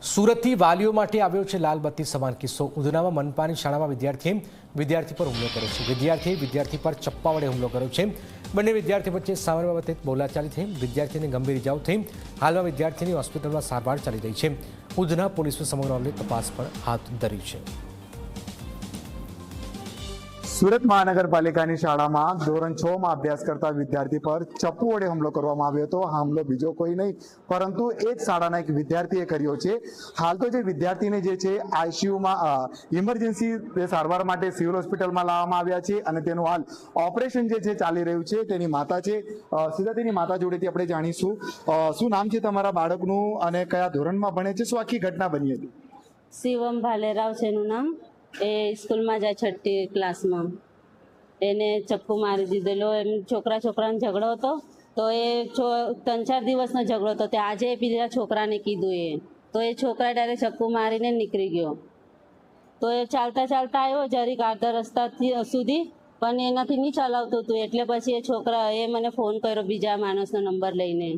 સુરતથી વાલીઓ માટે આવ્યો છે લાલબત્તી સમાન કિસ્સો। ઉધનામાં મનપાની શાળામાં વિદ્યાર્થી પર હુમલો કર્યો છે। વિદ્યાર્થી પર ચપ્પા વડે હુમલો કર્યો છે। બંને વિદ્યાર્થી વચ્ચે સામાન્ય બાબતે બોલાચાલી થઈ। વિદ્યાર્થીને ગંભીર ઇજાઓ થઈ। હાલમાં વિદ્યાર્થીની હોસ્પિટલમાં સારવાર ચાલી રહી છે। ઉધના પોલીસે સમગ્ર મામલે તપાસ પણ હાથ ધરી છે। સુરત મહાનગરપાલિકાની શાળામાં ધોરણ 6 માં અભ્યાસ કરતા વિદ્યાર્થી પર ચપ્પુ વડે હુમલો કરવામાં આવ્યો હતો। હુમલો બીજો કોઈ નહીં પરંતુ એ જ શાળાના એક વિદ્યાર્થીએ કર્યો છે। હાલ તો જે વિદ્યાર્થીને જે છે આઈસીયુમાં ઇમરજન્સી સારવાર માટે સિવિલ હોસ્પિટલમાં લાવવામાં આવ્યા છે અને તેનું હાલ ઓપરેશન જે છે ચાલી રહ્યું છે। તેની માતા છે, સીધા તેની માતા જોડેથી આપણે જાણીશું શું નામ છે તમારા બાળકનું અને કયા ધોરણમાં ભણે છે, શું આખી ઘટના બની હતી? શિવમ ભાલેરાવ છે એનું નામ। એ સ્કૂલમાં જાય 6ઠ્ઠી ક્લાસમાં। એને ચપ્પુ મારી દીધેલો। એમ છોકરાને ઝઘડો હતો તો એ 3-4 દિવસનો ઝઘડો હતો। તે આજે બીજા છોકરાને કીધું તો એ છોકરા ડાયરેક્ટ ચપ્પુ મારીને નીકળી ગયો। તો એ ચાલતા આવ્યો જરીક આધા રસ્તાથી સુધી, પણ એનાથી નહીં ચલાવતું હતું એટલે પછી એ છોકરાએ મને ફોન કર્યો બીજા માણસનો નંબર લઈને।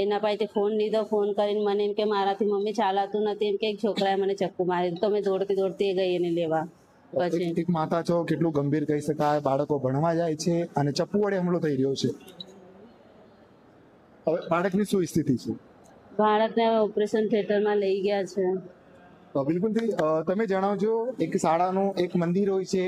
એના પાસેથી ફોન લીધો। ફોન કરીને મને એમ કે મારાથી મમ્મી ચાલાતું નથી, એમ કે એક છોકરાએ મને ચપ્પુ મારી દીધું। તો મેં દોડતી ગઈ એને લેવા। પછી એક માતા છો, કેટલું ગંભીર કહી શકાય, બાળકો ભણવા જાય છે અને ચપ્પુ વડે હુમલો થઈ રહ્યો છે। હવે બાળકની શું સ્થિતિ છે? બાળકને ઓપરેશન થિયેટરમાં લઈ ગયા છે। બિલકુલથી તમે જણાવજો, એક શાળાનું એક મંદિર હોય છે,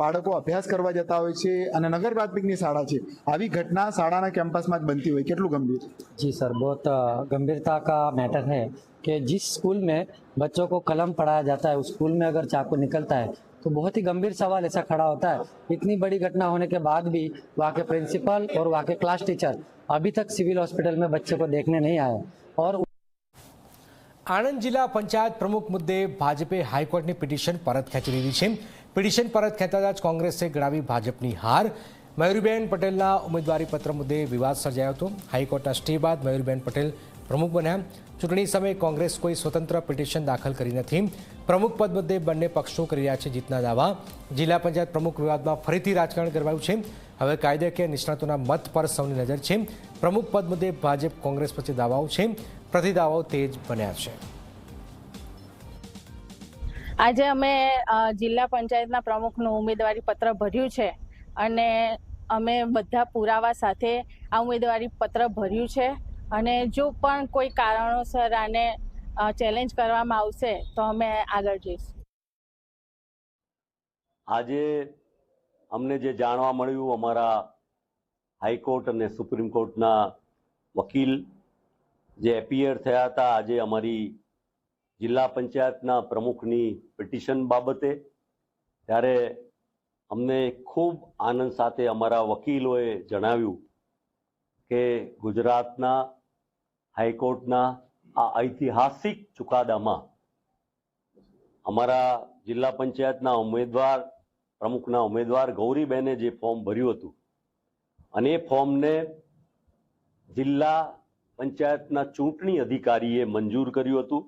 બાળકો અભ્યાસ કરવા જતા હોય છે અને નગર પ્રાથમિકની શાળા છે, આવી घटना शाળાના કેમ્પસમાં જ બનતી હોય, કેટલું ગંભીર? जी सर, बहुत गंभीरता का मैटर है कि जिस स्कूल में बच्चों को कलम पढ़ाया जाता है उस स्कूल में अगर चाकू निकलता है तो बहुत ही गंभीर सवाल ऐसा खड़ा होता है। इतनी बड़ी घटना होने के बाद भी वहाँ के प्रिंसिपल और वहाँ के क्लास टीचर अभी तक सिविल हॉस्पिटल में बच्चे को देखने नहीं आए। और આણંદ જિલ્લા પંચાયત પ્રમુખ મુદ્દે ભાજપે હાઈકોર્ટની પિટિશન પરત ખેંચી લીધી છે। પિટિશન પરત ખેંચાતા જ કોંગ્રેસે ગણાવી ભાજપની હાર। મયુરીબેન પટેલના ઉમેદવારી પત્ર મુદ્દે વિવાદ સર્જાયો હતો। હાઈકોર્ટના સ્ટે બાદ મયુરીબેન પટેલ પ્રમુખ બન્યા। ચૂંટણી સમયે કોંગ્રેસ કોઈ સ્વતંત્ર પિટિશન દાખલ કરી નથી। પ્રમુખ પદ મુદ્દે બંને પક્ષો કરી રહ્યા છે જીતના દાવા। જિલ્લા પંચાયત પ્રમુખ વિવાદમાં ફરીથી રાજકારણ ગરમાયું છે। હવે કાયદાકીય નિષ્ણાતોના મત પર સૌની નજર છે। પ્રમુખ પદ મુદ્દે ભાજપ કોંગ્રેસ વચ્ચે દાવાઓ છે, પ્રતિદાવાઓ તેજ બન્યા છે। આજે અમે જિલ્લા પંચાયતના પ્રમુખનું ઉમેદવારી પત્ર ભર્યું છે અને અમે બધા પુરાવા સાથે આ ઉમેદવારી પત્ર ભર્યું છે અને જો પણ કોઈ કારણોસર આને ચેલેન્જ કરવામાં આવશે તો અમે આગળ જઈશું। આજે અમને જે જાણવા મળ્યું, અમારા હાઈકોર્ટ અને સુપ્રીમ કોર્ટના વકીલ જે એપિયર થયા હતા આજે અમારી જિલ્લા પંચાયતના પ્રમુખની પિટિશન બાબતે, ત્યારે અમને ખૂબ આનંદ સાથે અમારા વકીલોએ જણાવ્યું કે ગુજરાતના હાઈકોર્ટના આ ઐતિહાસિક ચુકાદામાં અમારા જિલ્લા પંચાયતના પ્રમુખના ઉમેદવાર ગૌરીબેને જે ફોર્મ ભર્યું હતું અને એ ફોર્મને જિલ્લા પંચાયતના ચૂંટણી અધિકારીએ મંજૂર કર્યું હતું।